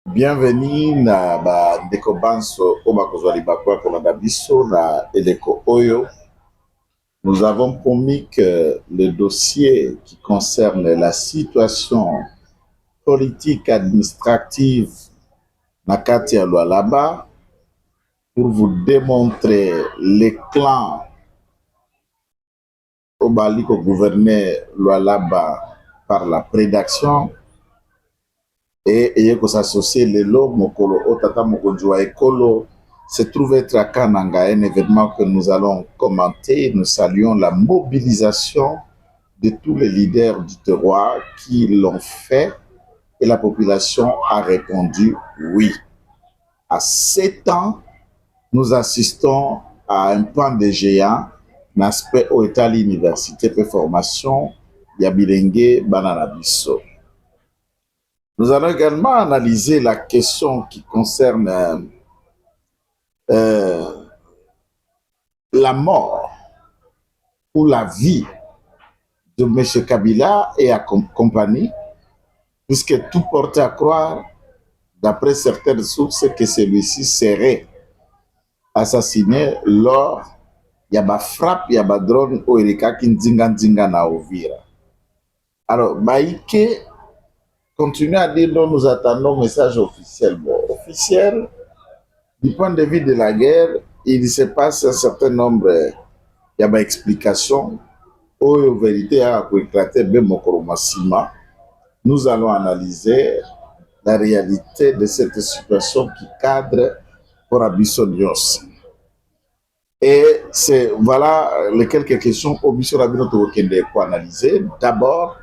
Bienvenue na bandeko banso oyo bakozwa libaku ya kolanda biso na eleko oyo. Nous avons promis que le dossier qui concerne la situation politique administrative na kati ya Lualaba, pour vous démontrer les clans au baliko gouverner Lualaba par la prédation et s'associer le lot mokolo otata mokonjwa ekolo se trouve être à Kananga, un événement que nous allons commenter. Nous saluons la mobilisation de tous les leaders du terroir qui l'ont fait et la population a répondu oui. À 7 ans, nous assistons à un pan de géant, l'aspect au état l'université de formation, Yabilenge Bananabiso. Nous allons également analyser la question qui concerne la mort ou la vie de M. Kabila et à compagnie, puisque tout porte à croire, d'après certaines sources, que celui-ci serait assassiné lors de la frappe, de la drone au Erika Kinzinga na Ovira. Alors, Baïke continue à dire non, nous attendons un message officiel. Bon, officiel, du point de vue de la guerre, il se passe un certain nombre d'explications. Au vérité, nous allons analyser la réalité de cette situation qui cadre pour Abissonios. Et c'est voilà les quelques questions au Mission Rabino Tokende pour analyser. D'abord,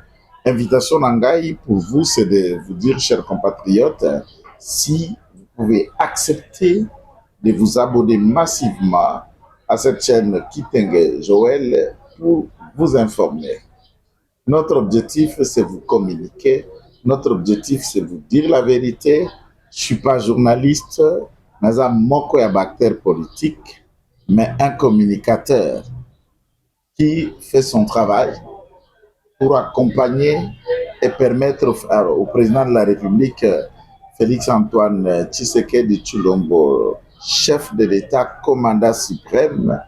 invitation Nangaï pour vous, c'est de vous dire, chers compatriotes, si vous pouvez accepter de vous abonner massivement à cette chaîne Kitenge Joël pour vous informer. Notre objectif, c'est vous communiquer. Notre objectif, c'est vous dire la vérité. Je ne suis pas journaliste, mais un moko ya bactère politique, mais un communicateur qui fait son travail pour accompagner et permettre au président de la République, Félix-Antoine Tshisekedi Tshilombo, chef de l'État, commandant suprême,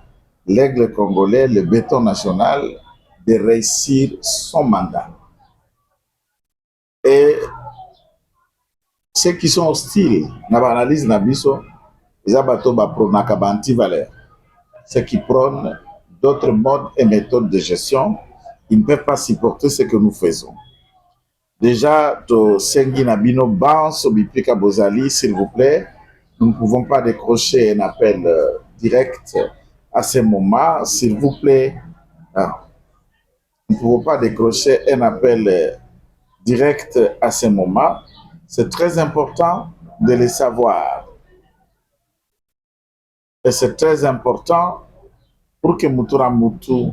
l'aigle congolais, le béton national, de réussir son mandat. Et ceux qui sont hostiles, dans l'analyse Nabiso, ils ont ceux qui prônent d'autres modes et méthodes de gestion, ils ne peuvent pas supporter ce que nous faisons. Déjà, Sengi Nabino Banso Bipika Bozali, s'il vous plaît, nous ne pouvons pas décrocher un appel direct à ce moment, s'il vous plaît. Nous ne pouvons pas décrocher un appel direct à ce moment. C'est très important de le savoir. Et c'est très important pour que Moutoura Moutou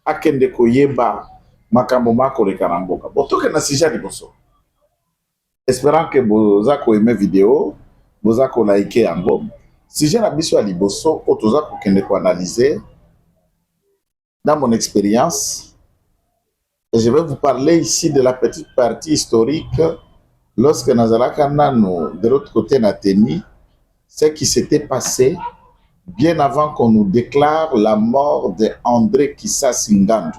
akende koyeba makambo mako le karamboka. Botoke na sija liboso. Espérant que vous avez aimé la vidéo, vous avez liké en bon. Si j'ai la biso à liboso, vous avez analyser dans mon expérience. Et je vais vous parler ici de la petite partie historique lorsque Nazalaka Nano, de l'autre côté, n'a tenu ce qui s'était passé bien avant qu'on nous déclare la mort d'André Kissa Singandu.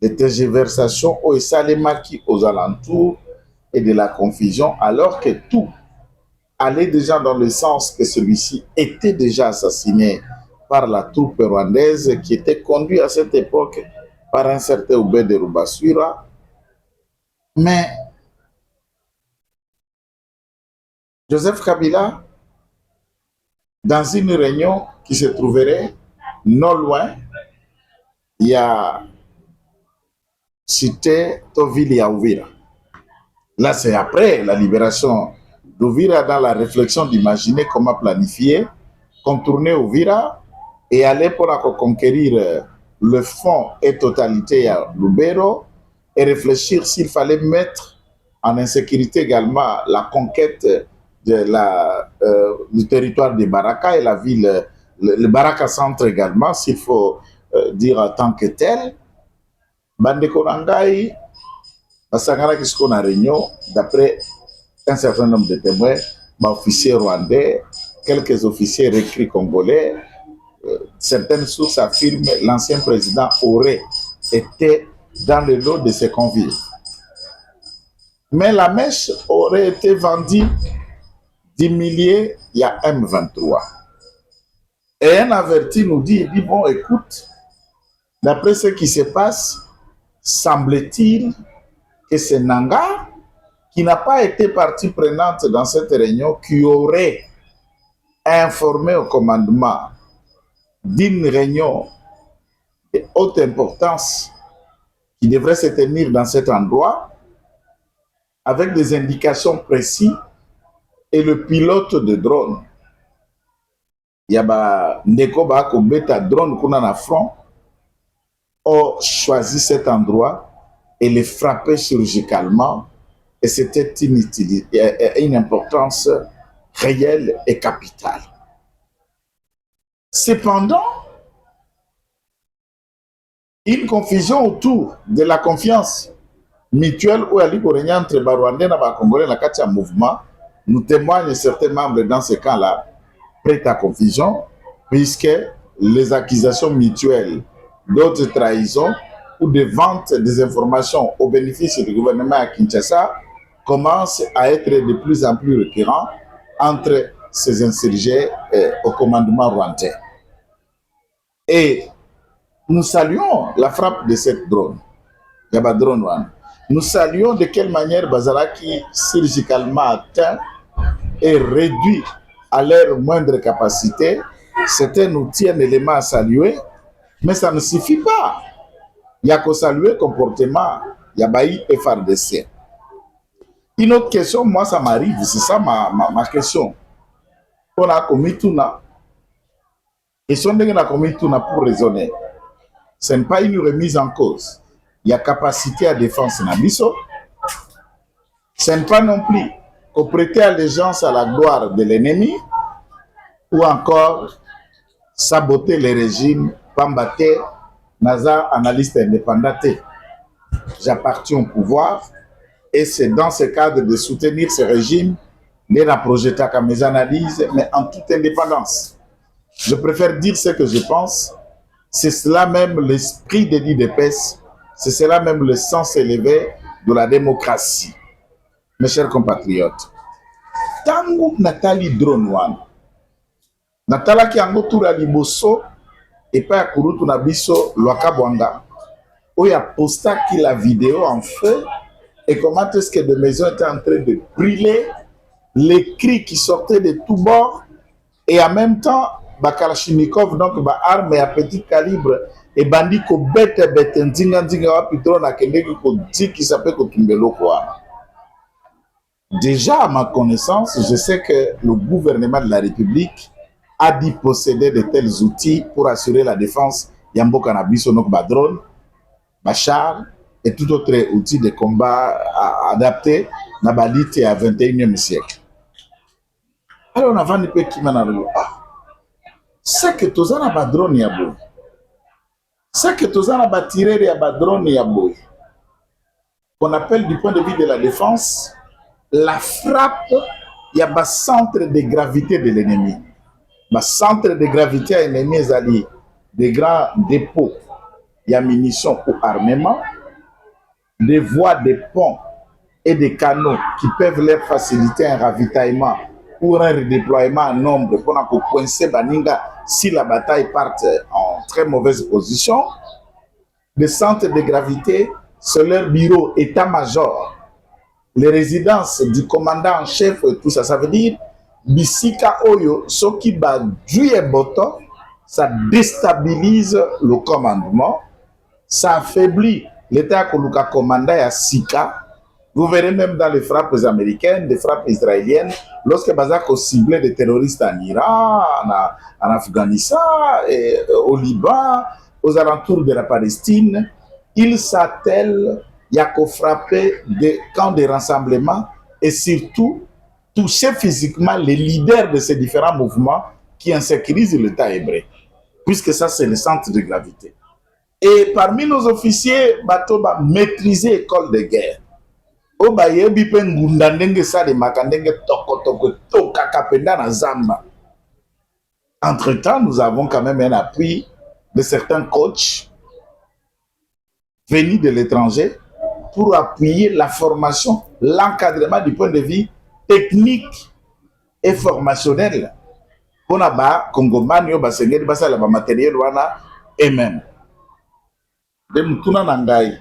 Les tergiversations au Salemaki aux alentours et de la confusion, alors que tout allait déjà dans le sens que celui-ci était déjà assassiné par la troupe rwandaise qui était conduite à cette époque par un certain Oubé de Rubasura. Mais Joseph Kabila, dans une réunion qui se trouverait non loin, il y a cité Tovili Yaouvira. Là, c'est après la libération d'Ouvira, dans la réflexion d'imaginer comment planifier, contourner Ouvira et aller pour conquérir le fond et totalité à Lubero et réfléchir s'il fallait mettre en insécurité également la conquête du territoire de Baraka et la ville, le Baraka centre également, s'il faut dire en tant que tel. Bande Konangai, Basangara qui se réunion d'après un certain nombre de témoins, officiers rwandais, quelques officiers recrues congolais. Certaines sources affirment que l'ancien président aurait été dans le lot de ces convives. Mais la mèche aurait été vendue 10 milliers, il y a M23. Et un averti nous dit, il dit, bon, écoute, d'après ce qui se passe, semble-t-il que c'est Nanga qui n'a pas été partie prenante dans cette réunion, qui aurait informé au commandement d'une réunion de haute importance qui devrait se tenir dans cet endroit, avec des indications précises, et le pilote de drone. Il y a Nekoba Kobeta drone qu'on a na front, a choisi cet endroit et les frapper chirurgicalement, et c'était une importance réelle et capitale. Cependant, une confusion autour de la confiance mutuelle où il y a entre les Rwandais et les Congolais dans le mouvement nous témoignent certains membres dans ce cas-là prêtent à confusion, puisque les accusations mutuelles d'autres trahisons ou de vente des informations au bénéfice du gouvernement à Kinshasa commencent à être de plus en plus récurrents entre ces insurgés au commandement rwandais. Et nous saluons la frappe de cette drone. Nous saluons de quelle manière Bazalaki chirurgicalement atteint et réduit à leur moindre capacité. C'est un outil, un élément à saluer, mais ça ne suffit pas. Il y a qu'à saluer le comportement, il y a bailli FRDC. Une autre question, moi ça m'arrive, c'est ça ma question. On a commis tout là. Et si on a commis tout là pour raisonner, ce n'est pas une remise en cause. Il y a capacité à défense Nabiso. Ce n'est pas non plus qu'on prêter allégeance à la gloire de l'ennemi ou encore saboter les régimes, pambater, Naza, analyste indépendant. J'appartiens au pouvoir et c'est dans ce cadre de soutenir ce régime, de la projeter à mes analyses, mais en toute indépendance. Je préfère dire ce que je pense. C'est cela même l'esprit de l'IDPS, c'est cela même le sens élevé de la démocratie. Mes chers compatriotes, tango Nathalie Dronwan, Natala qui ango tour à Liboso et pas à Kurutu Nabiso, Loaka Bwanga, où il a posté la vidéo en feu et comment est-ce que des maisons étaient en train de brûler, les cris qui sortaient de tous bords et en même temps, Kalachnikov, donc arme à petit calibre et bandit ko bête ndinga ndinga wa pitro na kendeki ko dit qui s'appelle Kotumbelo quoi. Déjà à ma connaissance, je sais que le gouvernement de la République a dit posséder de tels outils pour assurer la défense Yambo Cannabis, donc drone, char et tout autre outil de combat adapté na balite à 21e siècle. Alors on a vendu peu qui m'a c'est que tous na drone ya boy. C'est que tous na tireur ya drone ya boy. Qu'on appelle du point de vue de la défense la frappe, il y a un centre de gravité de l'ennemi. Le centre de gravité de l'ennemi est allié des grands dépôts, il y a munitions ou armement, des voies, des ponts et des canaux qui peuvent leur faciliter un ravitaillement ou un redéploiement en nombre pour coincer Baninga si la bataille part en très mauvaise position. Les centres de gravité, c'est leur bureau état-major. Les résidences du commandant en chef et tout ça, ça veut dire Bisika Oyo, ce qui bat Juye Boto, ça déstabilise le commandement, ça affaiblit l'état que le commandant à Sika. Vous verrez même dans les frappes américaines, les frappes israéliennes, lorsque Bazak a ciblé des terroristes en Iran, en Afghanistan, et au Liban, aux alentours de la Palestine, ils s'attellent. Il y a qu'à frapper des camps de rassemblement et surtout toucher physiquement les leaders de ces différents mouvements qui insécurisent l'État hébreu, puisque ça c'est le centre de gravité. Et parmi nos officiers, Bato va maîtriser l'école de guerre. o bayebi pe ngunda ndenge salemaka ndenge tokotoko tokaka penda na zamba. Entre-temps, nous avons quand même un appui de certains coachs venus de l'étranger pour appuyer la formation, l'encadrement du point de vue technique et formationnel. Pour ba Congomani yo basengeli basala ba matériel wana eux-mêmes. De mutuna na ngai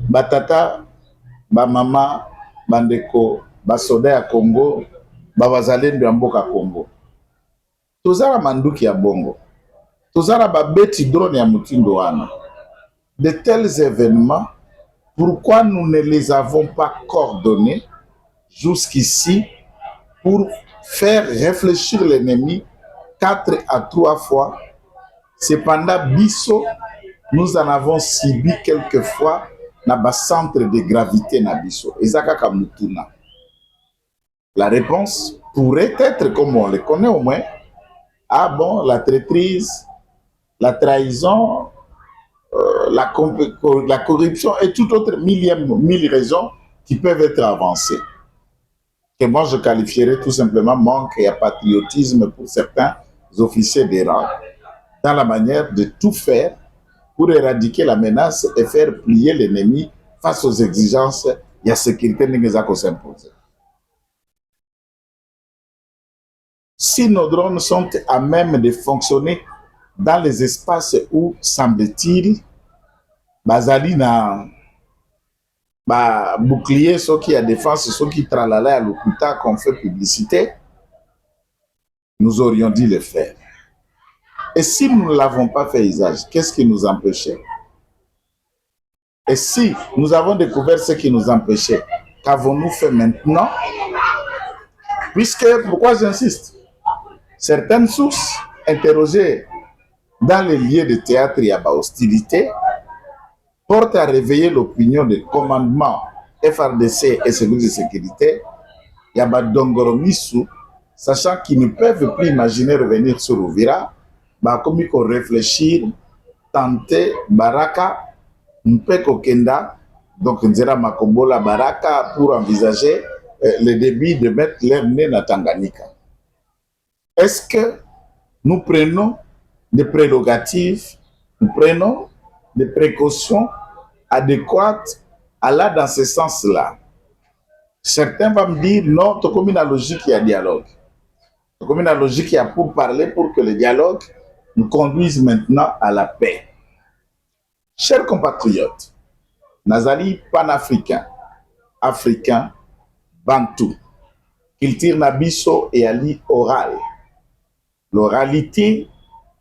batata ba mama bandeko basoda ya Congo bazalendo ya mboka Congo. Tozala manduki ya bongo. Tozala babeti drone ya mutindo wana. De tels événements, pourquoi nous ne les avons pas coordonnés jusqu'ici pour faire réfléchir l'ennemi 4 à 3 fois? Cependant, Bisso, nous en avons subi quelquefois dans le centre de gravité na Bisso. Ezaka Mutuna. La réponse pourrait être, comme on le connaît au moins, ah bon, la traîtrise, la trahison, la corruption et toute autre mille raisons qui peuvent être avancées. Que moi je qualifierais tout simplement manque et patriotisme pour certains officiers des rangs dans la manière de tout faire pour éradiquer la menace et faire plier l'ennemi face aux exigences de la sécurité qui s'impose. Si nos drones sont à même de fonctionner dans les espaces où, semble-t-il, bazali na bouclier, ceux qui a défense, ceux qui tralala à l'hôpital qu'on fait publicité, nous aurions dû le faire. Et si nous ne l'avons pas fait usage, qu'est-ce qui nous empêchait? Et si nous avons découvert ce qui nous empêchait, qu'avons-nous fait maintenant? Puisque, pourquoi j'insiste? Certaines sources interrogées dans les lieux de théâtre, il y a hostilité, portent à réveiller l'opinion des commandements FRDC et services de sécurité, il y a Dongoromisu, sachant qu'ils ne peuvent plus imaginer revenir sur Uvira, comme il faut réfléchir, tenter, Baraka, Mpeko Kenda, donc Nzera Makombola Baraka, pour envisager le début de mettre leur nez dans Tanganyika. Est-ce que nous prenons des prérogatives, nous prenons des précautions adéquates allant dans ce sens-là? Certains vont me dire non, tu as comme une logique, il y a dialogue. Tu as comme une logique, il y a pour parler pour que le dialogue nous conduise maintenant à la paix. Chers compatriotes, Nazali panafricain, africain, bantou, culture nabiso et ali oral. L'oralité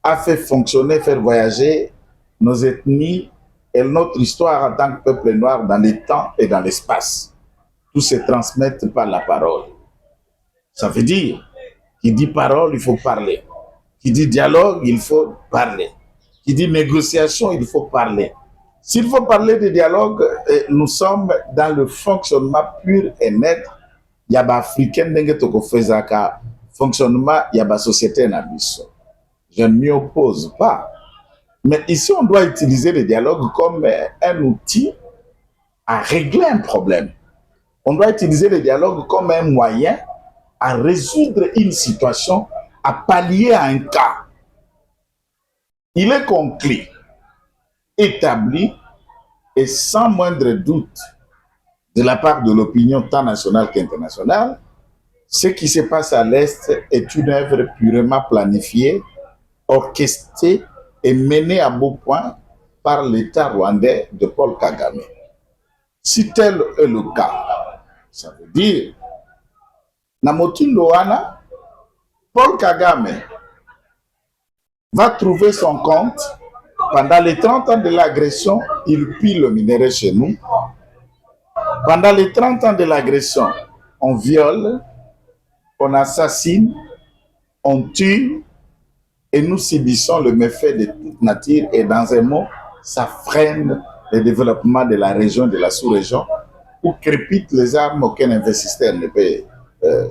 a fait fonctionner, faire voyager nos ethnies et notre histoire en tant que peuple noir dans le temps et dans l'espace. Tout se transmet par la parole. Ça veut dire, qui dit parole, il faut parler. Qui dit dialogue, il faut parler. Qui dit négociation, il faut parler. S'il faut parler de dialogue, nous sommes dans le fonctionnement pur et net. Il y a des Africains qui font fonctionnement, il y a des sociétés nabiso. Je ne m'y oppose pas. Mais ici, on doit utiliser le dialogue comme un outil à régler un problème. On doit utiliser le dialogue comme un moyen à résoudre une situation, à pallier à un cas. Il est conclu, établi et sans moindre doute de la part de l'opinion tant nationale qu'internationale, ce qui se passe à l'Est est une œuvre purement planifiée, orchestrée et menée à bout point par l'État rwandais de Paul Kagame. Si tel est le cas, ça veut dire, Namotindo wana, Paul Kagame va trouver son compte. Pendant les 30 ans de l'agression, il pille le minerai chez nous. Pendant les 30 ans de l'agression, on viole, on assassine, on tue, et nous subissons le méfait de toute nature. Et dans un mot, ça freine le développement de la région, de la sous-région, où crépitent les armes auxquelles investisseurs ne peut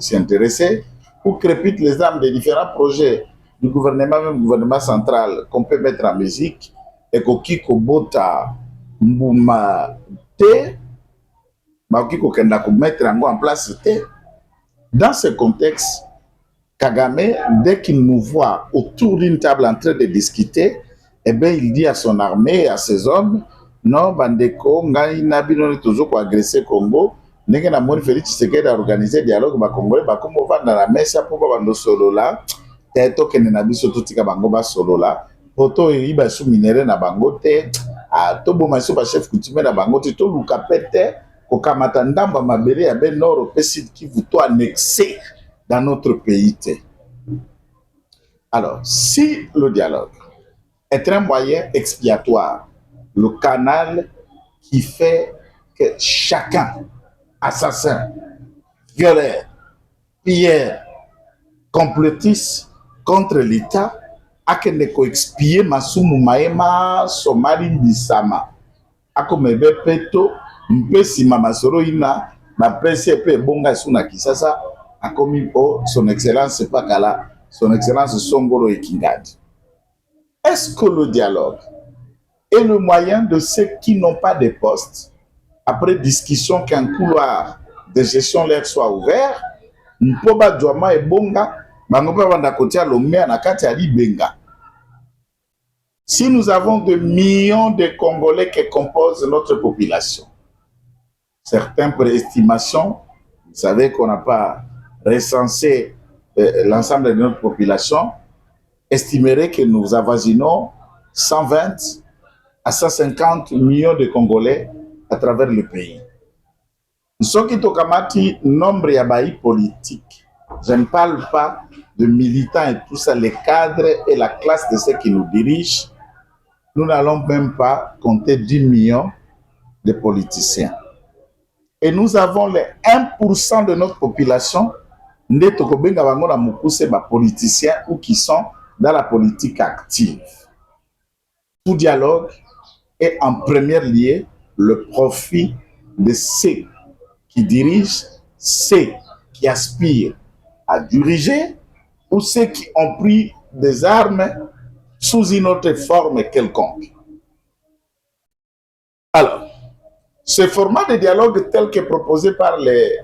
s'y intéresser, où crépitent les armes des différents projets du gouvernement, même gouvernement central, qu'on peut mettre en musique, et qu'au Kikobota Mbouma Te, bakoki kokenda mettre yango en place te. Dans ce contexte, Kagame, dès qu'il nous voit autour d'une table en train de discuter, eh bien, il dit à son armée, à ses hommes, non, bandeko, ngai nabino toujours pour agresser Congo, ndenge na moni Félix Tshisekedi a organisé dialogue ba Congolais ba komo vanda na mesa pour bando solo la, teto kene na biso totika bango ba solo la, poto iba su minere na bango te, a to boma su ba chef coutumier na bango te, to luka pete, kokamata ndamba mabele ya ben nord pe sud qui vous to annexé dans notre pays. Alors, si le dialogue est un moyen expiatoire, le canal qui fait que chacun, assassin, violeur, pilleur, complotiste contre l'État, a que expier masumu maema somali bisama. A comme bepeto, mpesi mama soro ina, ma pesi pe bonga suna kisasa, a commis son excellence Pakala, son excellence Songolo et Kingadi. Est-ce que le dialogue est le moyen de ceux qui n'ont pas de postes, après discussion qu'un couloir de gestion leur soit ouvert, Mpoba Djouama et Bonga, Bangoba Wandakotia Lomé Anakati Ali Benga. Si nous avons de millions de Congolais qui composent notre population, certaines préestimations, vous savez qu'on n'a pas recensé l'ensemble de notre population, estimeraient que nous avoisinons 120 à 150 millions de Congolais à travers le pays. Ce qui tokamati nombre yabaï politique. Je ne parle pas de militants et tout ça, les cadres et la classe de ceux qui nous dirigent. Nous n'allons même pas compter 10 millions de politiciens. Et nous avons les 1% de notre population, politiciens ou qui sont dans la politique active. Tout dialogue est en premier lieu le profit de ceux qui dirigent, ceux qui aspirent à diriger ou ceux qui ont pris des armes sous une autre forme quelconque. Alors, ce format de dialogue tel que proposé par les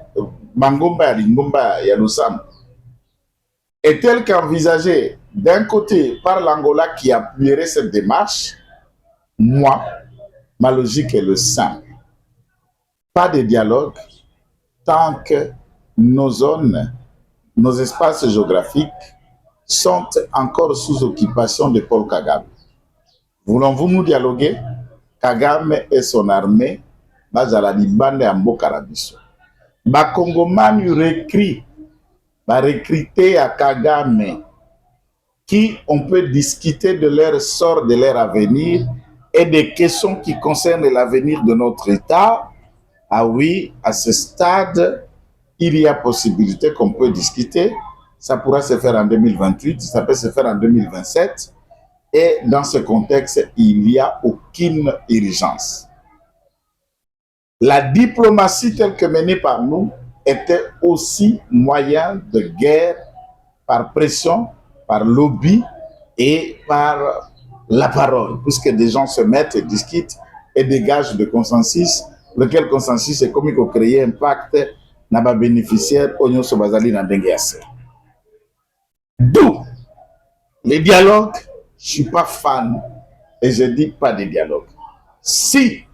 Mangomba, Lingomba et Yalusam est tel qu'envisagé d'un côté par l'Angola qui appuierait cette démarche. Moi, ma logique est le simple. Pas de dialogue tant que nos zones, nos espaces géographiques sont encore sous occupation de Paul Kagame. Voulons-vous nous dialoguer? Kagame et son armée, Bazalali Bande Ambo Karabiso. Bakongomani recrit, recruter à Kagame, qui on peut discuter de leur sort, de leur avenir et des questions qui concernent l'avenir de notre État. Ah oui, à ce stade, il y a possibilité qu'on peut discuter. Ça pourra se faire en 2028, ça peut se faire en 2027. Et dans ce contexte, il n'y a aucune urgence. La diplomatie telle que menée par nous était aussi moyen de guerre par pression, par lobby et par la parole, puisque des gens se mettent et discutent et dégagent de consensus, lequel consensus est comme il faut créer un pacte n'a pas bénéficiaire Oignon Sobazali dans Denguiassé. D'où les dialogues, je ne suis pas fan et je dis pas de dialogue. Si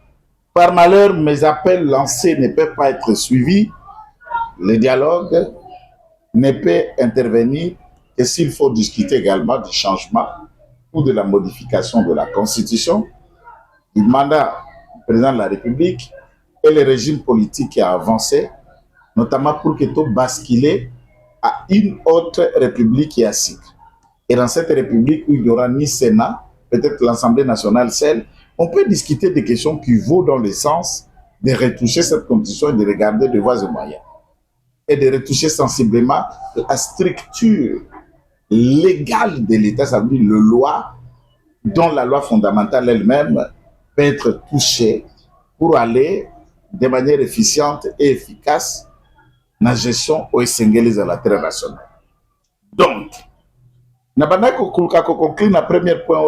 par malheur mes appels lancés ne peuvent pas être suivis, le dialogue ne peut intervenir que s'il faut discuter également du changement ou de la modification de la Constitution, du mandat du président de la République et le régime politique qui a avancé, notamment pour que tout basculer à une autre république qui est assise. Et dans cette république où il n'y aura ni Sénat, peut-être l'Assemblée nationale seule, on peut discuter des questions qui vont dans le sens de retoucher cette constitution et de regarder de voies et moyens. Et de retoucher sensiblement la structure légale de l'État, ça veut dire le loi, dont la loi fondamentale elle-même peut être touchée pour aller de manière efficiente et efficace dans la gestion au Sénégalais à la terre nationale. Donc, na conclure le premier point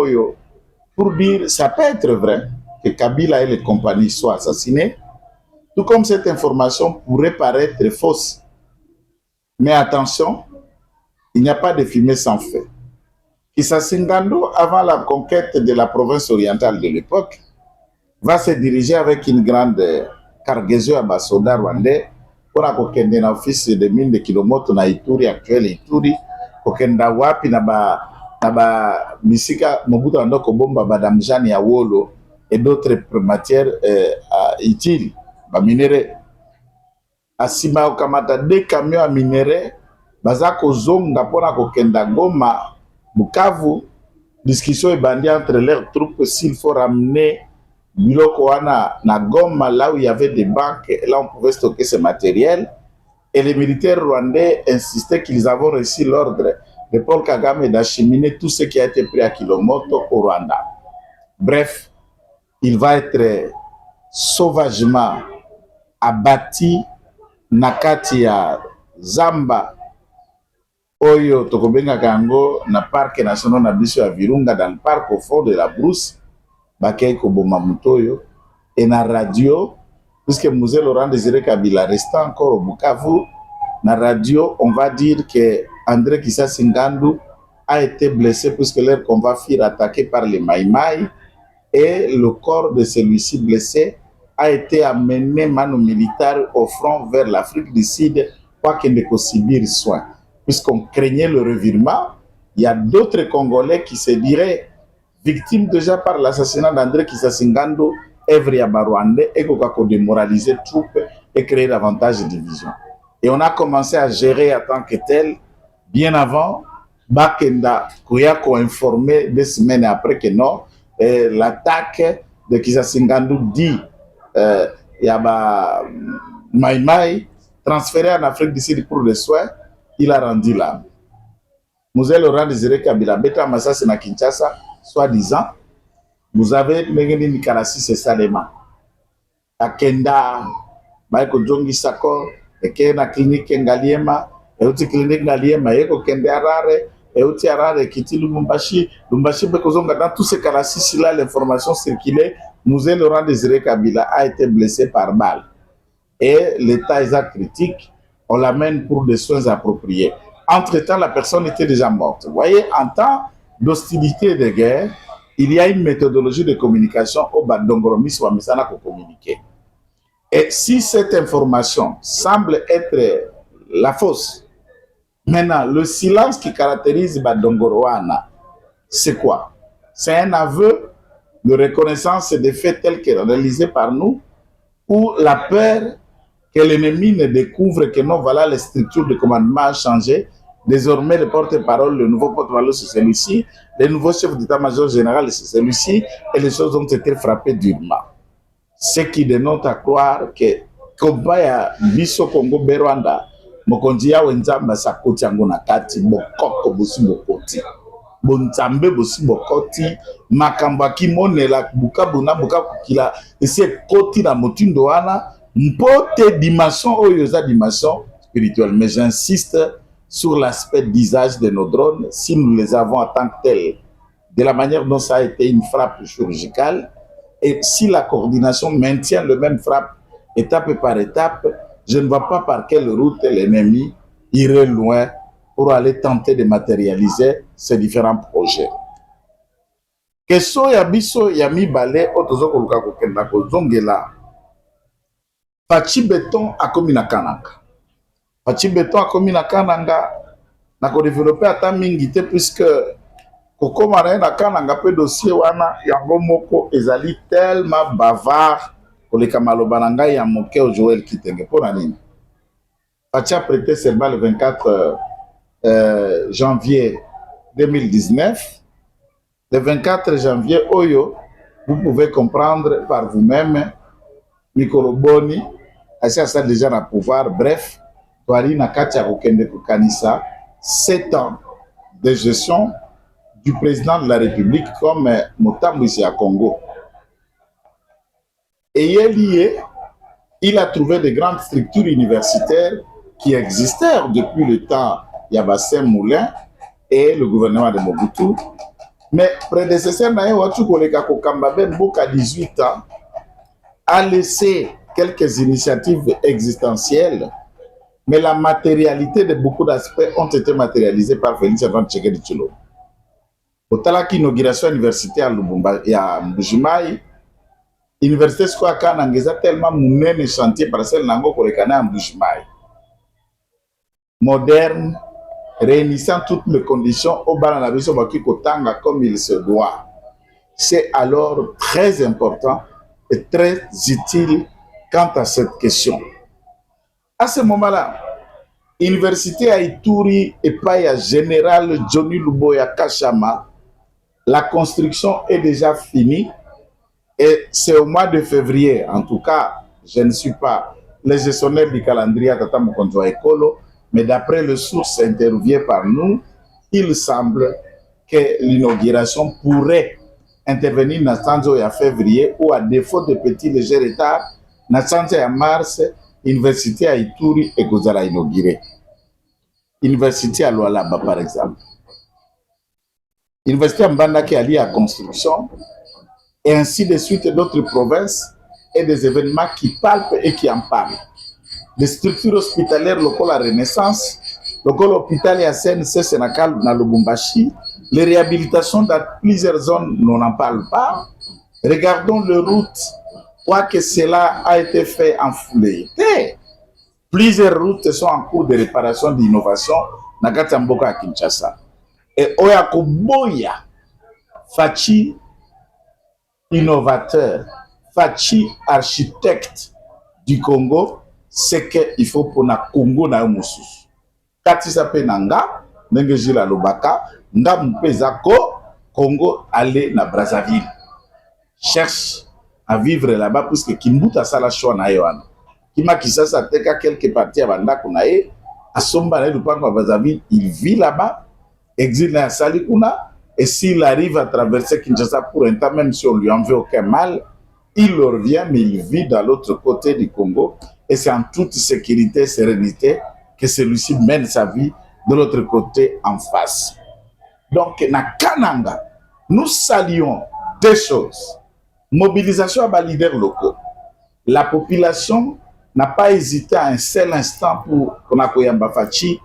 pour dire ça peut être vrai que Kabila et les compagnies soient assassinés, Tout comme cette information pourrait paraître fausse. Mais attention, il n'y a pas de fumée sans feu. Kisasingando, avant la conquête de la province orientale de l'époque, va se diriger avec une grande cargaison à soldats rwandais pour akokende na office de mine de Kilomoto na Ituri, actuelle Ituri, kokenda wapi na ba misika Mobutu andoko bomba badamjani ya wolo et d'autres matières utiles, ba minere. Asima okamata 2 camions à minere, baza kozonga pona kokenda Goma, Bukavu, discussion ebandi entre leurs troupes s'il faut ramener biloko wana na Goma, là où il y avait des banques, là on pouvait stocker ce matériel. Et les militaires rwandais insistaient qu'ils avaient reçu l'ordre de Paul Kagame d'acheminer tout ce qui a été pris à Kilomoto au Rwanda. Bref, il va être sauvagement abattu na kati ya Zamba oyo tokobengaka yango na parc national na biso ya Virunga, dans le parc au fond de la brousse, bakei koboma mutoyo. Et na radio, puisque Mzee Laurent Désiré Kabila restait encore au Bukavu, na radio, on va dire que André Kisasingandou a été blessé puisque leur combat fut attaqué par les Maïmaï, et le corps de celui-ci blessé a été amené mano militaire au front vers l'Afrique du Sud, quoi qu'il ne puisse subir soin. Puisqu'on craignait le revirement, il y a d'autres Congolais qui se diraient victimes déjà par l'assassinat d'André Kisasingandou, œuvre ya Rwandais, et qu'on a démoralisé troupes et créé davantage de divisions. Et on a commencé à gérer en tant que tel, bien avant, Bakenda Kouyako informé 2 semaines après que non, l'attaque de Kisasingandou dit Yaba Maïmaï, transféré en Afrique du Sud pour les soins, il a rendu l'âme. Mzee Laurent Désiré Kabila, Beta Massas na Kinshasa, soi-disant, vous avez Mengeni Nikarasi, c'est Salema. Akenda, Baiko Jongi Sako, Eke na clinique Ngaliema, Euti clinique Ngaliema, Eko Kende Arare, Euti Arare, Kiti Lumumbashi, Lumbashi Bekozonga, dans tous ces cas-ci, là, l'information circulait, Mzee Laurent Désiré Kabila a été blessé par balle. Et l'état exact critique, on l'amène pour des soins appropriés. Entre-temps, la personne était déjà morte. Vous voyez, en temps d'hostilité et de guerre, il y a une méthodologie de communication au Badongoromis ou à Misana pour communiquer. Et si cette information semble être la fausse, maintenant, le silence qui caractérise Badongoroana, c'est quoi? C'est un aveu de reconnaissance des faits tels que réalisés par nous, ou la peur que l'ennemi ne découvre que non, voilà, les structures de commandement ont changé. Désormais, le porte-parole, le nouveau porte-parole, c'est celui-ci. Le nouveau chef d'état-major général, c'est celui-ci. Et les choses ont été frappées durement. Ce qui dénote à croire que Kobaya, Biso Congo, Berwanda, Mokondia, Wenzamba, Sakoti, Angonakati, Bokoko, Bosi, Bokoti. Bonzambe, Bosi, Bokoti, Makambaki, Monela, Bukabuna, Bukakukila, et c'est Koti, la Motundoana, Mpote, dimension, Oyoza, dimension spirituelle. Mais j'insiste sur l'aspect d'usage de nos drones, si nous les avons en tant que tels, de la manière dont ça a été une frappe chirurgicale, et si la coordination maintient le même frappe étape par étape, je ne vois pas par quelle route l'ennemi irait loin pour aller tenter de matérialiser ces différents projets. Question ya biso ya mibale otozo koluka kokenda kozongela Fachi Beton akomi na kananga. Fachi Beton akomi na kananga na ko développer ata mingi te, puisque kokoma na kananga pe dossier wana yango moko ezali tellement bavard koleka maloba na ngai ya moke o Joël Kitenge. Pona nini? Fachi a prêté serment le 24 janvier 2019. Le 24 janvier Oyo, vous pouvez comprendre par vous-même, Mikolo Boni, Asia ça déjà na pouvoir. Bref, Toali Nakatia Kokende Kokanisa, 7 ans de gestion du président de la République comme Motambo ici à Congo. Et lié, il a trouvé de grandes structures universitaires qui existèrent depuis le temps Yabassin Moulin et le gouvernement de Mobutu. Mais prédécesseur Naye Watu Koleka Kokamba Ben Boka 18 ans a laissé quelques initiatives existentielles, mais la matérialité de beaucoup d'aspects ont été matérialisés par Félix Antoine Tshisekedi Tshilombo. Au talaki inauguration université à Lubumba ya Mbujimayi, université sikoyo Kananga eza tellement monene chantier parcelle nango kolekana ya Mbujimayi. Moderne, réunissant toutes les conditions au bana na biso baki kotanga comme il se doit. C'est alors très important et très utile quant à cette question. À ce moment-là, Université à Ituri et Paya Général Johnny Luboya Kachama, la construction est déjà finie et c'est au mois de février, en tout cas, je ne suis pas le gestionnaire du calendrier Tata Mokonzo Ekolo, mais d'après les sources interviewées par nous, il semble que l'inauguration pourrait intervenir en février ou à défaut de petits légers retards, en mars, Université à Ituri et Gozala inaugurée. Université à Lualaba, par exemple. Université à Mbanda qui est liée à la construction, et ainsi de suite d'autres provinces et des événements qui palpent et qui en parlent. Des structures hospitalières locales à Renaissance, local hôpital à CNC Sénégal dans Lubumbashi, les réhabilitations dans plusieurs zones, on n'en parle pas. Regardons les routes, quoique cela a été fait en foulée. Plusieurs routes sont en cours de réparation d'innovation dans Katamboka à Kinshasa. Et Oyako Boya, Fachi innovateur, Fachi architecte du Congo, c'est qu'il faut pour na Congo na mususu. Kati sape nanga, Nengejila Lobaka, nga mpezako, Congo aller na Brazzaville. Cherche à vivre là-bas puisque Kimbuta sala choix na yoana. Kima Kisasa teka quelques parties à Bandako na ye, à Somba na Lupango à Brazzaville, il vit là-bas, exil na Salikuna, et s'il arrive à traverser Kinshasa pour un temps, même si on lui en veut aucun mal, il revient, mais il vit dans l'autre côté du Congo, et c'est en toute sécurité et sérénité que celui-ci mène sa vie de l'autre côté en face. Donc, na Kananga, nous saluons deux choses. Mobilisation à leaders locaux. La population n'a pas hésité à un seul instant pour Konakoyamba Fachi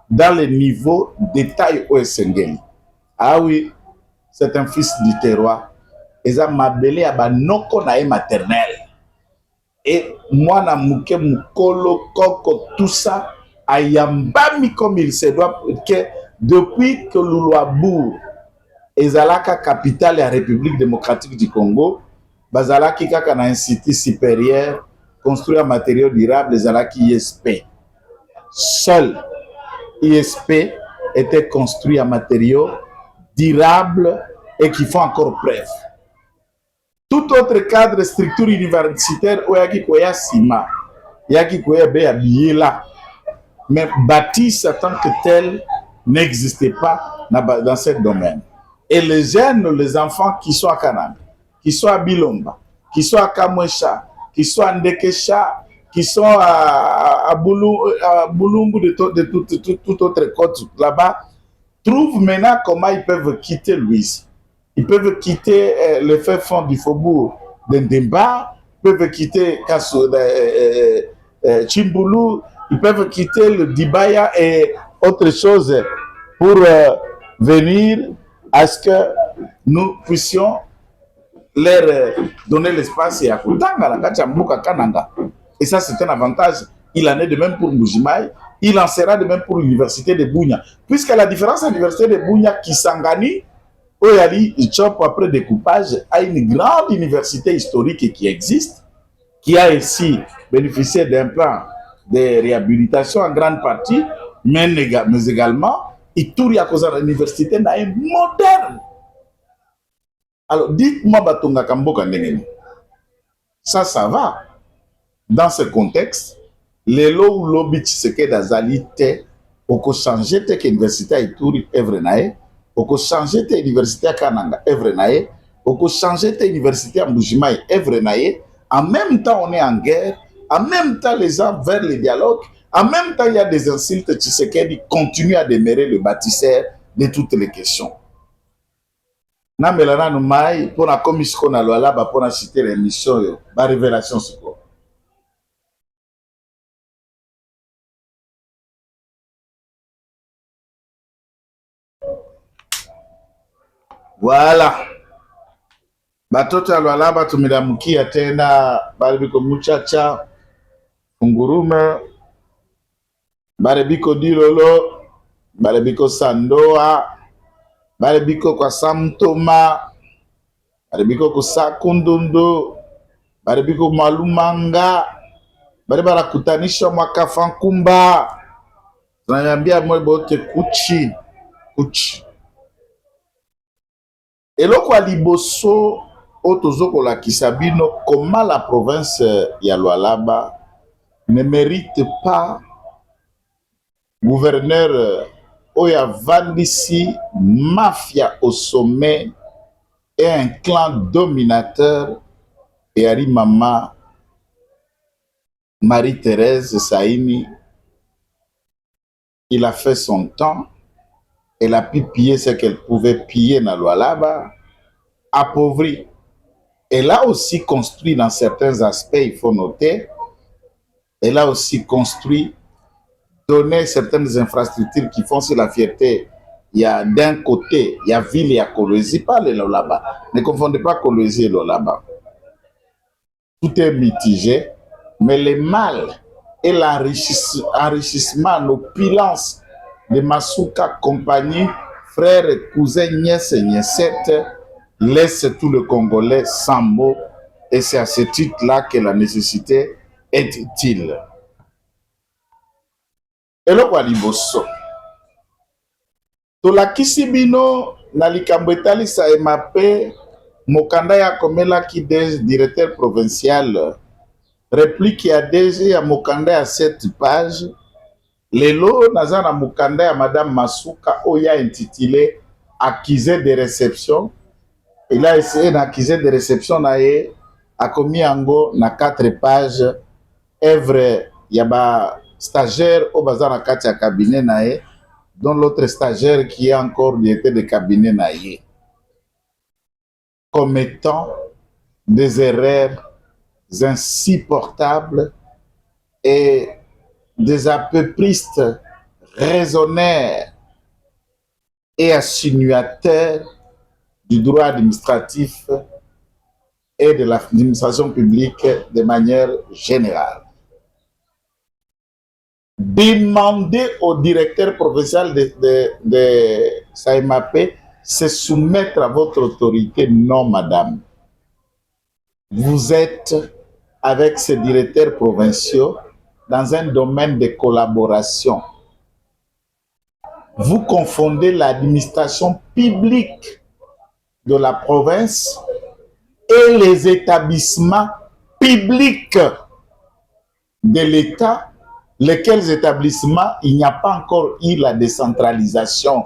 dans le niveau détail OSNGL. Ah oui, c'est un fils du terroir. Ils ont m'appelé à Banoko nae maternel. Et moi, na mouke moukolo, koko, tout ça, a yambami comme il se doit, que depuis que Loulouabourg ezalaka capitale de la République démocratique du Congo, bazalaki kaka na institut supérieur construit en matériaux durables, ezalaki ISP. Seul ISP était construit en matériaux durables et qui font encore preuve. Tout autre cadre, structure universitaire, oyaki koya sima, yaki koya be habillé là, mais bâtisse en tant que tel n'existait pas dans ce domaine. Et les jeunes, les enfants qui sont à Kananga, qui sont à Bilomba, qui sont à Kamwesha, qui sont à Ndekesha, qui sont à Boulumbu, de toute autre côte là-bas, trouvent maintenant comment ils peuvent quitter Louise. Ils peuvent quitter le fait fond du faubourg de Ndemba, ils peuvent quitter Chimbulu, ils peuvent quitter le Dibaya et autre chose pour venir à ce que nous puissions leur donner l'espace et à Koutanga, Kananga. Et ça, c'est un avantage. Il en est de même pour Mbujimayi, il en sera de même pour l'université de Bunia. Puisque la différence de l'université de Bunia, Kisangani, Oyali, Ichop, après découpage, a une grande université historique qui existe, qui a ici bénéficié d'un plan de réhabilitation en grande partie, mais également, Ituri à cause de l'université moderne. Alors, dites-moi, Batonga Kamboka Ndengeni, ça va. Dans ce contexte, les lots ou lobby Tshisekedi Azali te, oko changer te que l'université à Ituri Evrenae, oko changer te l'université à Kananga Evrenae, oko changer te l'université à Mbujimayi Evrenae. En même temps, on est en guerre. En même temps, les gens vers le dialogue. En même temps, il y a des insultes. Tshisekedi continue à demeurer le bâtisseur de toutes les questions. Namelana Noumaï, pour la commission qu'on a là, pour citer l'émission, la révélation. Voilà. Batoto ya Lualaba tumilamukia tena, bale biko Muchacha, Fungurume, bale biko Dilolo, bale biko Sandoa, bale biko kwa Samtoma, bale biko kusakundundu, bale biko Malumanga, bale barakutanisha Mwakafankumba. Tunanyambia mwe bote kuchi, kuchi. Eloko liboso Otozoko la Kisabino, comment la province ya Lualaba ne mérite pas gouverneur Oya Vandisi, mafia au sommet et un clan dominateur, et Ari Mama Marie-Thérèse Saini. Il a fait son temps, elle a pu piller ce qu'elle pouvait piller dans Lualaba, appauvri. Elle a aussi construit dans certains aspects, il faut noter, elle a aussi construit, donné certaines infrastructures qui font sur la fierté. Il y a d'un côté, il y a ville et il y a Kolwezi, pas le Lualaba. Ne confondez pas Kolwezi et Lualaba. Tout est mitigé, mais le mal et l'enrichissement, l'opulence de Masuka, compagnie, frères, cousins, nièces et niècettes, laisse tout le Congolais sans mots, et c'est à ce titre-là que la nécessité est utile. Eloko liboso tolakisi bino na likambo etalisa emape mokanda ya komelaki directeur provincial réplique ya DG ya mokanda ya 7 pages. Lelo naza na mokanda ya Madame Masuka oya intitulé accusé de réception. Il a essayé d'accuser de réception na ye akomi yango na 4 pages œuvre ya ba stagiaire au bazar na kati ya cabinet na ye, dont l'autre stagiaire qui est encore directeur de cabinet na ye, commettant des erreurs insupportables et des apépristes raisonnaires et insinuateurs du droit administratif et de l'administration publique de manière générale. Demandez au directeur provincial de Saïmapé se soumettre à votre autorité. Non, madame. Vous êtes avec ces directeurs provinciaux dans un domaine de collaboration. Vous confondez l'administration publique de la province et les établissements publics de l'État, lesquels établissements, il n'y a pas encore eu la décentralisation.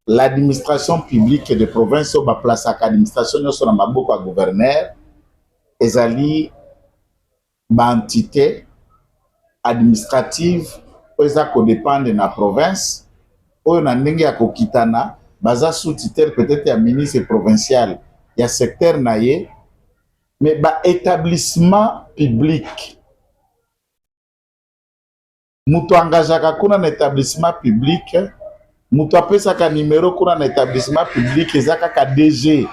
L'administration publique de province, au place à l'administration, nous sommes beaucoup à gouverneur, ezali entité administrative, qui dépend de la province, ou na ndenge ya kokitana, baza sous-titre peut-être ya ministre provincial, ya secteur naye, mais ba établissement public. Mutu engagaka kuna na établissement public, mutu apesaka numéro kuna na établissement public, ezaka ka DG.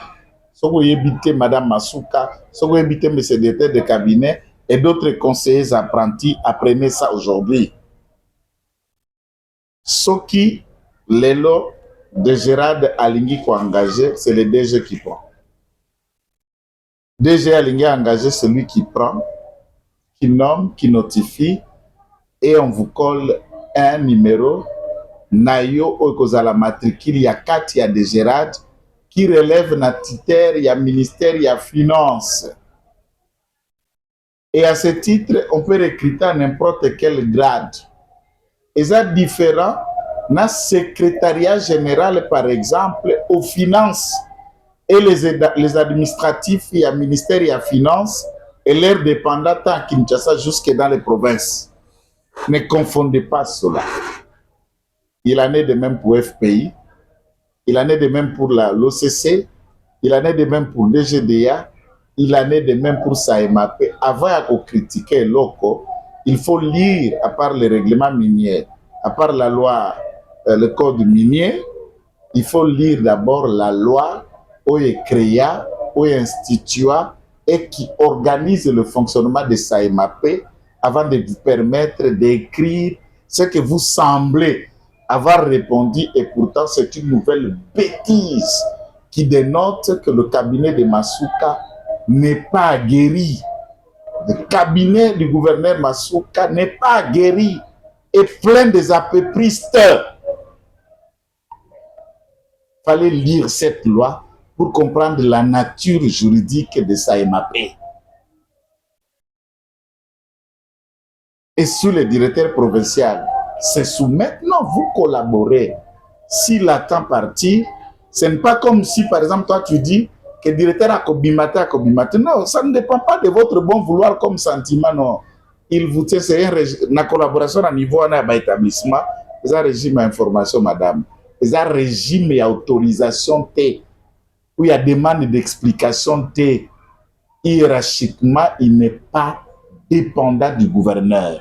Soko yebite Madame Masuka, soko yebite monsieur directeur de cabinet et d'autres conseillers apprentis, apprenez ça aujourd'hui. Soki lelo de Gérard Alingi ko engagé, c'est le DG qui prend. DG Alingi a engagé celui qui prend, qui nomme, qui notifie, et on vous colle un numéro. Nayo okozala matricule ya 4 ya de Gérard qui relève na titre ya ministère ya finance. Et à ce titre, on peut recruter à n'importe quel grade. Et ça différent na secrétariat général, par exemple, aux finances et les administratifs et à ministère et à finances et leurs dépendants à Kinshasa jusque dans les provinces. Ne confondez pas cela. Il en est de même pour FPI, il en est de même pour l'OCC, il en est de même pour DGDA, il en est de même pour SAEMAP. Avant de critiquer l'OCO, il faut lire, à part le règlement minier, à part la loi, le code minier, il faut lire d'abord la loi où est créée, où est instituée et qui organise le fonctionnement de SAEMAP avant de vous permettre d'écrire ce que vous semblez avoir répondu et pourtant c'est une nouvelle bêtise qui dénote que le cabinet de Masuka n'est pas guéri. Le cabinet du gouverneur Masuka n'est pas guéri et plein des apépristes. Il fallait lire cette loi pour comprendre la nature juridique de SAEMAP. Et sur le directeur provincial, c'est soumettre, non, vous collaborez. S'il attend partir, ce n'est pas comme si, par exemple, toi, tu dis que le directeur a Kobimate. Non, ça ne dépend pas de votre bon vouloir comme sentiment, non. Il vous tient, c'est une collaboration à niveau d'un établissement, c'est un régime d'information, madame. C'est un régime d'autorisation T, où il y a demande d'explication T. Hiérarchiquement, il n'est pas dépendant du gouverneur.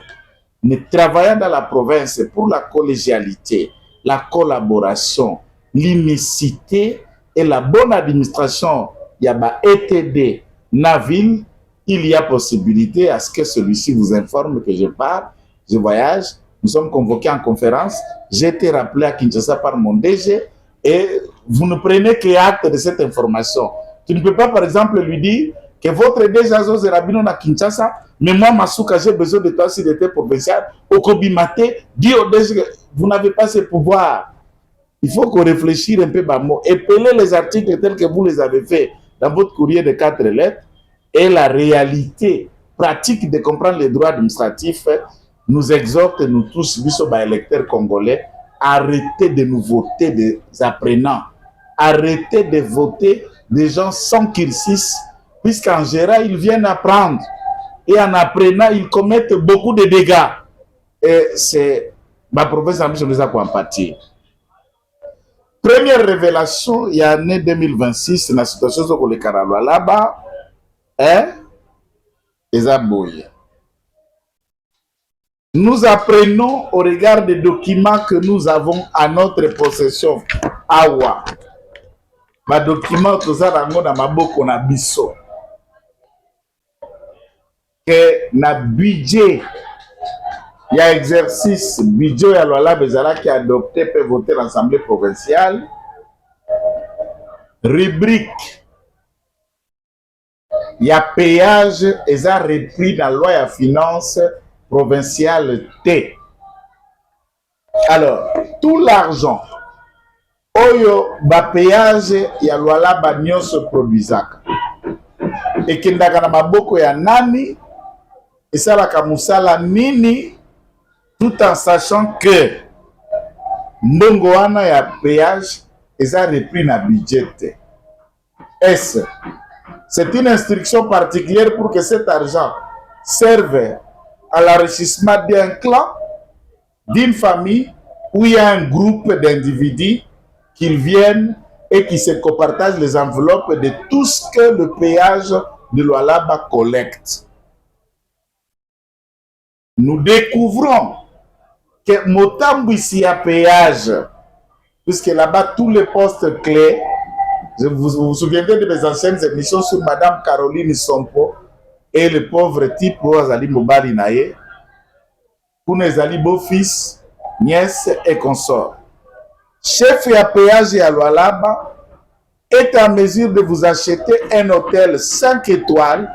Nous travaillons dans la province pour la collégialité, la collaboration, l'unicité et la bonne administration. Il y a ETD, Naville, il y a possibilité à ce que celui-ci vous informe que je pars, je voyage, nous sommes convoqués en conférence, j'ai été rappelé à Kinshasa par mon DG et vous ne prenez que acte de cette information. Tu ne peux pas, par exemple, lui dire que votre DG Azos Rabino à Kinshasa, mais moi, Masuka, j'ai besoin de toi si j'étais provincial, au Kobimate, dis au DG que vous n'avez pas ce pouvoir. Il faut qu'on réfléchisse un peu, épelez les articles tels que vous les avez faits dans votre courrier de 4 lettres et la réalité pratique de comprendre les droits administratifs nous exhorte, nous tous, nous électeurs congolais, arrêtez de nous voter des apprenants, arrêtez de voter des gens sans cursus, puisqu'en général, ils viennent apprendre. Et en apprenant, ils commettent beaucoup de dégâts. Et c'est ma province je nous a compati. Première révélation, il y a l'année 2026, dans la situation sur le Karalo là-bas, nous apprenons au regard des documents que nous avons à notre possession. Awa. Ma document, tout ça, dans ma boko na biso. Que na budget, il y a exercice, budget à la Bezala qui a adopté peut voter l'Assemblée provinciale. Rubrique, il y a péage et ça repris dans la loi à finance provinciale T. Alors, tout l'argent, oyo ba péage, il y a loi là ba nyonso produisaka. Et kendaka na maboko ya nani, et ça la kamusala nini, tout en sachant que mbongo wana ya péage et a repris na budget. Est-ce c'est une instruction particulière pour que cet argent serve à l'enrichissement d'un clan, d'une famille, où il y a un groupe d'individus qui viennent et qui se copartagent les enveloppes de tout ce que le péage de Lualaba collecte. Nous découvrons que Motambu ici a péage, puisque là-bas tous les postes clés, vous vous souviendrez de mes anciennes émissions sur Madame Caroline Sompo et le pauvre type Azali Mobali Naye, pour les Ali beau-fils, nièces et consorts. Chef et à péage et à Lualaba est en mesure de vous acheter un hôtel 5 étoiles.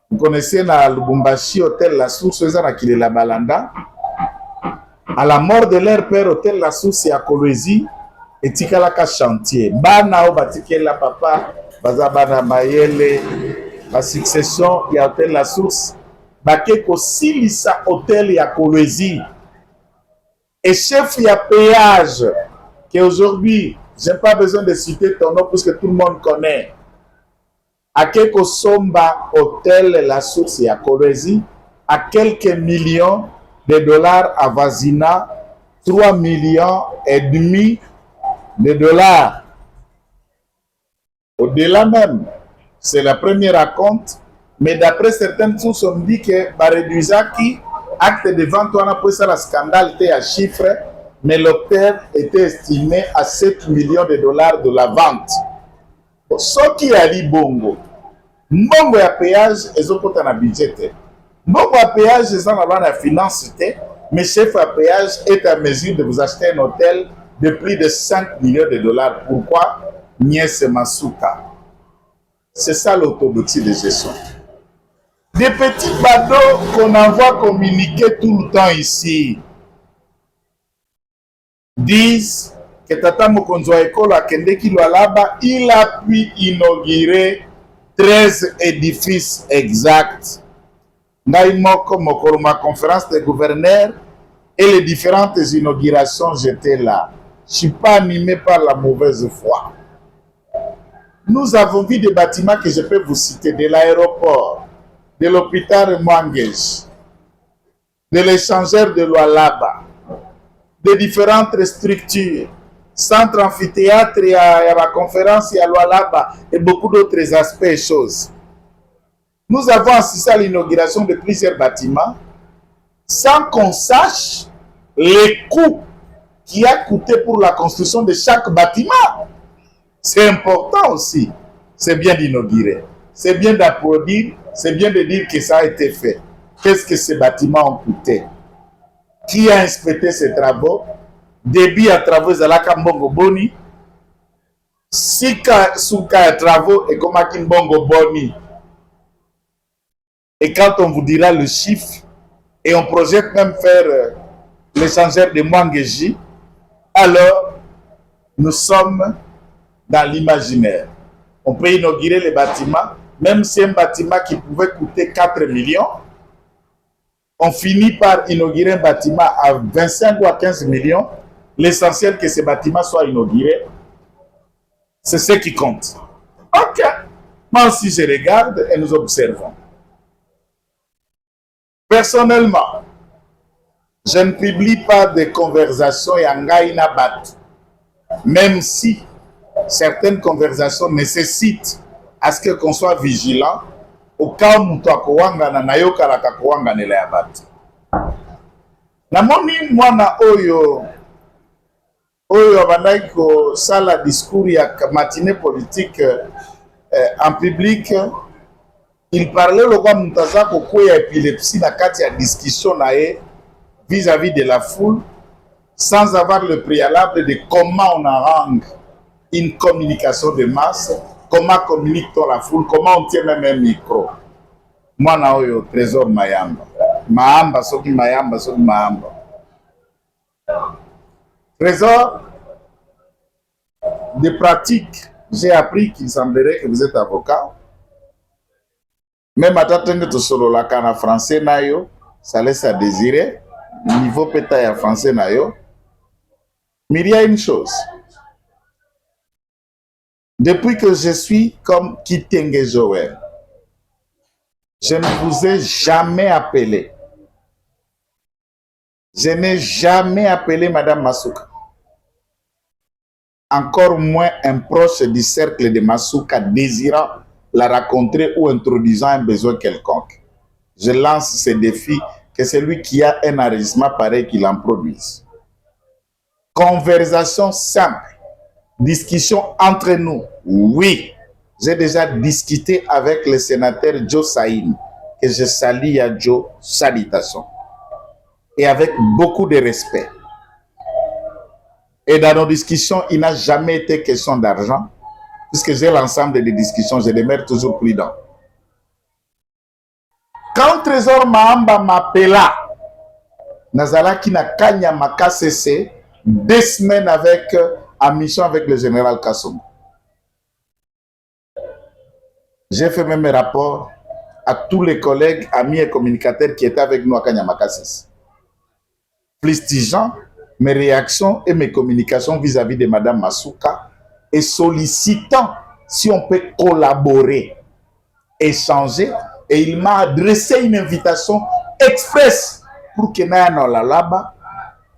Vous connaissez dans Lubumbashi, hôtel La Source, la Balanda. À la mort de leur père, hôtel La Source et à Kolwezi, et Tikalaka chantier. Bana o batikela papa, bazabana mayele, la succession, il y a hôtel La Source. Bakeko Silisa hôtel et à Kolwezi. Et chef, il y a péage, qu'aujourd'hui, je n'ai pas besoin de citer ton nom puisque tout le monde connaît. À Keko Somba hôtel La Source et à Kolwezi, à quelques millions de dollars avoisinant 3 millions et demi de dollars. Au-delà même, c'est la première raconte, mais d'après certaines sources, on dit que Bareduzaki, acte de vente, on a pris ça, le scandale était à chiffre, mais l'octave était estimé à 7 millions de dollars de la vente. Ce qui a dit bongo, mbongo ya péage ezokota na budget te. Mbongo ya péage eza na la finance te, mais chef à péage est à mesure de vous acheter un hôtel de plus de 5 millions de dollars. Pourquoi? Nièce Masuka. C'est ça l'orthodoxie de gestion. Des petits badauds qu'on envoie communiquer tout le temps ici disent que Tata Mokonzo Ekolo Akendeki Lualaba, il a pu inaugurer 13 édifices exacts. Naïmoko Mokoroma conférence des gouverneurs et les différentes inaugurations, j'étais là. Je ne suis pas animé par la mauvaise foi. Nous avons vu des bâtiments que je peux vous citer, de l'aéroport, de l'hôpital Mwangeji, de l'échangeur de Lualaba, de différentes structures, centre amphithéâtre, il y a la conférence, il y a Lualaba et beaucoup d'autres aspects et choses. Nous avons assisté à l'inauguration de plusieurs bâtiments sans qu'on sache les coûts qui a coûté pour la construction de chaque bâtiment. C'est important aussi. C'est bien d'inaugurer. C'est bien d'applaudir. C'est bien de dire que ça a été fait. Qu'est-ce que ces bâtiments ont coûté? Qui a inspecté ces travaux? Débit à travaux Zalaka Mbongo Boni. Sika Souka travaux et comme Mbongo Boni. Et quand on vous dira le chiffre, et on projette même faire l'échangeur de Mwangeji, alors nous sommes dans l'imaginaire. On peut inaugurer les bâtiments, même si un bâtiment qui pouvait coûter 4 millions, on finit par inaugurer un bâtiment à 25 ou à 15 millions. L'essentiel que ces bâtiments soient inaugurés, c'est ce qui compte. Ok, moi aussi je regarde et nous observons. Personnellement, je ne publie pas de conversations et en bat, même si certaines conversations nécessitent à ce qu'on soit vigilant au cas où tu as nayoka la kakouanga ne la bat. Namoni mwana oyo bandaki ko sala discours ya matinée politique en public. Il parlait le roi Moutaza Koko ya épilepsie na kati ya discussion nae vis-à-vis de la foule sans avoir le préalable de comment on arrange une communication de masse, comment communique-t-on la foule, comment on tient même un micro. Moi na oyo Trésor Mayamba. Mahamba soki Mayamba soki Mahamba. Trésor, de pratique, j'ai appris qu'il semblerait que vous êtes avocat. Même à Tatenge to solo la cana français nayo, ça laisse à désirer. Niveau pétaille à français nayo. Mais il y a une chose. Depuis que je suis comme Kitenge Joël, je ne vous ai jamais appelé. Je n'ai jamais appelé Madame Masuka. Encore moins un proche du cercle de Masuka désirant la rencontrer ou introduisant un besoin quelconque. Je lance ce défi que celui qui a un enregistrement pareil qu'il en produise. Conversation simple, discussion entre nous. Oui, j'ai déjà discuté avec le sénateur Joe Saïm, que je salue à Joe, salutations. Et avec beaucoup de respect. Et dans nos discussions, il n'a jamais été question d'argent, puisque j'ai l'ensemble des discussions, je demeure toujours prudent. Quand Trésor Mahamba m'appela, Nazalaki na Kanya Makasese, 2 semaines en mission avec le général Kassoum. J'ai fait même rapport à tous les collègues, amis et communicateurs qui étaient avec nous à Kanya Makasese. Fustigeant mes réactions et mes communications vis-à-vis de Madame Masuka et sollicitant si on peut collaborer, échanger. Et il m'a adressé une invitation express pour que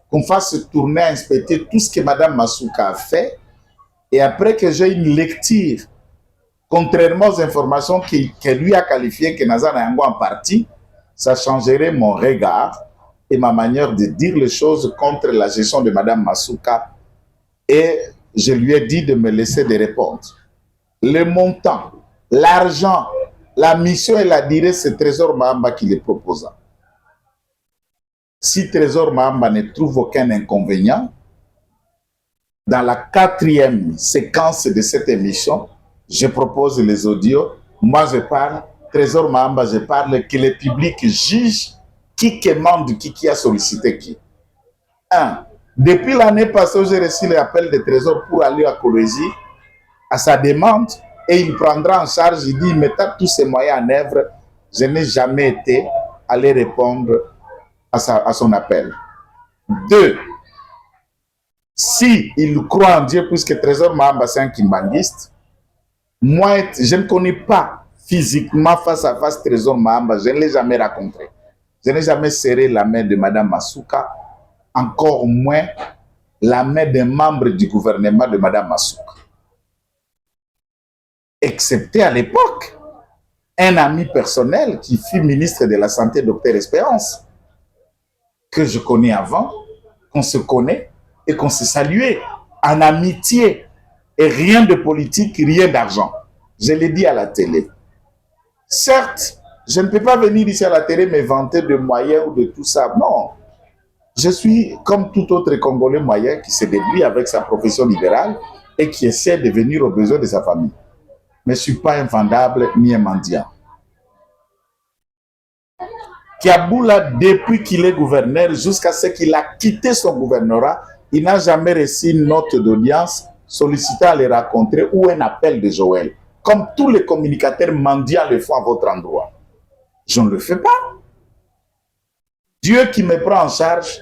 qu'on fasse tourner, inspecter tout ce que Madame Masuka a fait. Et après que j'ai une lecture, contrairement aux informations qu'elle lui a qualifiées que Nazana Yango en partie, ça changerait mon regard et ma manière de dire les choses contre la gestion de Mme Masuka et je lui ai dit de me laisser de répondre. Le montant, l'argent, la mission et la durée, c'est Trésor Mahamba qui les proposa. Si Trésor Mahamba ne trouve aucun inconvénient, dans la 4e séquence de cette émission, je propose les audios. Moi, je parle. Trésor Mahamba, je parle. Que le public juge qui commande qui a sollicité qui. 1. Depuis l'année passée, j'ai reçu l'appel de Trésor pour aller à Colosie à sa demande et il prendra en charge. Il dit, mettant tous ses moyens en œuvre, je n'ai jamais été allé répondre à son appel. 2. Si il croit en Dieu, puisque Trésor Mahamba c'est un kimbanguiste, moi, je ne connais pas physiquement face à face Trésor Mahamba, je ne l'ai jamais rencontré. Je n'ai jamais serré la main de Mme Masuka, encore moins la main d'un membre du gouvernement de Mme Masuka. Excepté à l'époque, un ami personnel qui fut ministre de la Santé, Dr Espérance, que je connais avant, qu'on se connaît et qu'on se saluait en amitié et rien de politique, rien d'argent. Je l'ai dit à la télé. Certes, je ne peux pas venir ici à la télé me vanter de moyens ou de tout ça. Non. Je suis comme tout autre Congolais moyen qui se débrouille avec sa profession libérale et qui essaie de venir aux besoins de sa famille. Mais je ne suis pas invendable ni un mendiant. Kiaboula, depuis qu'il est gouverneur, jusqu'à ce qu'il a quitté son gouvernorat, il n'a jamais reçu une note d'audience sollicitant à les rencontrer ou un appel de Joël. Comme tous les communicateurs mendiants le font à votre endroit. Je ne le fais pas. Dieu qui me prend en charge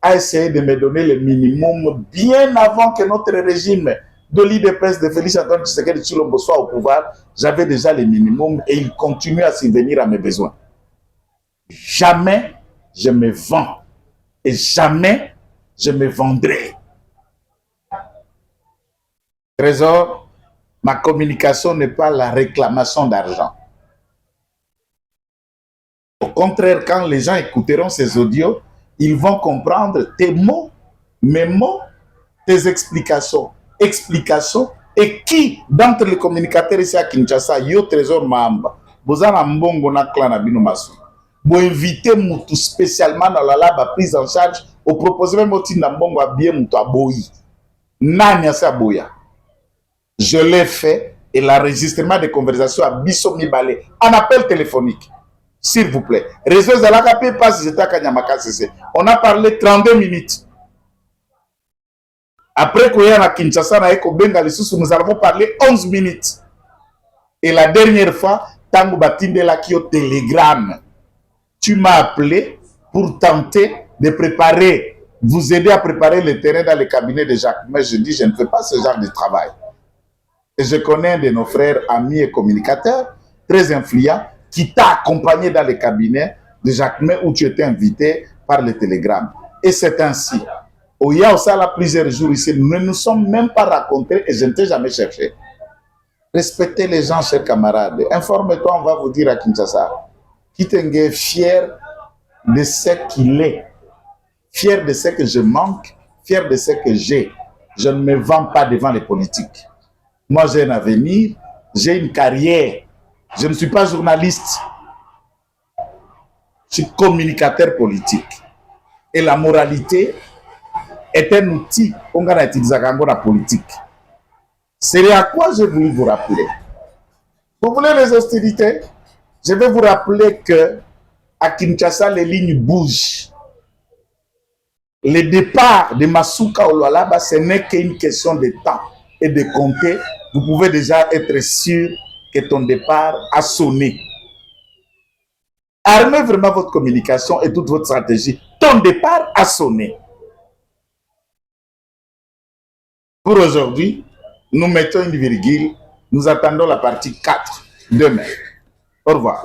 a essayé de me donner le minimum bien avant que notre régime de l'IDPS de Félix Antoine Tshisekedi Tshilombo soit au pouvoir. J'avais déjà le minimum et il continue à subvenir à mes besoins. Jamais je me vends et jamais je me vendrai. Trésor, ma communication n'est pas la réclamation d'argent. Au contraire, quand les gens écouteront ces audios, ils vont comprendre tes mots, mes mots, tes explications. Explications et qui, d'entre les communicateurs ici à Kinshasa, yo Trésor Mahamba, vous avez un mbongo na clan na bino masu. Vous invitez Moutou spécialement dans la lab prise en charge, au proposer même au tin mbongo à bien Moutou à Boyi. Nanya sa boya. Je l'ai fait et l'enregistrement des conversations à Bisso Mibale en appel téléphonique. S'il vous plaît. Réseau Zalakape passe, j'étais à Kanyamaka CC. On a parlé 32 minutes. Après qu'on y a à Kinshasa, nous avons parlé 11 minutes. Et la dernière fois, Tango Batinde Laki au télégramme. Tu m'as appelé pour tenter de préparer, vous aider à préparer le terrain dans le cabinet de Jacques. Mais je dis, je ne fais pas ce genre de travail. Et je connais un de nos frères, amis et communicateurs, très influent, qui t'a accompagné dans le cabinet de Jacques où tu étais invité par le télégramme. Et c'est ainsi. Au Yaosala, plusieurs jours ici, nous ne nous sommes même pas rencontrés et je ne t'ai jamais cherché. Respectez les gens, chers camarades. Informe-toi, on va vous dire à Kinshasa. Kitenge est fier de ce qu'il est, fier de ce que je manque, fier de ce que j'ai. Je ne me vends pas devant les politiques. Moi, j'ai un avenir, j'ai une carrière. Je ne suis pas journaliste. Je suis communicateur politique. Et la moralité est un outil qu'on a utilisé dans la politique. C'est à quoi je voulais vous rappeler. Vous voulez les hostilités? Je vais vous rappeler que à Kinshasa, les lignes bougent. Le départ de Masuka au Lualaba, ce n'est qu'une question de temps et de compter. Vous pouvez déjà être sûr que ton départ a sonné. Armez vraiment votre communication et toute votre stratégie. Ton départ a sonné. Pour aujourd'hui, nous mettons une virgule. Nous attendons la partie 4 demain. Au revoir.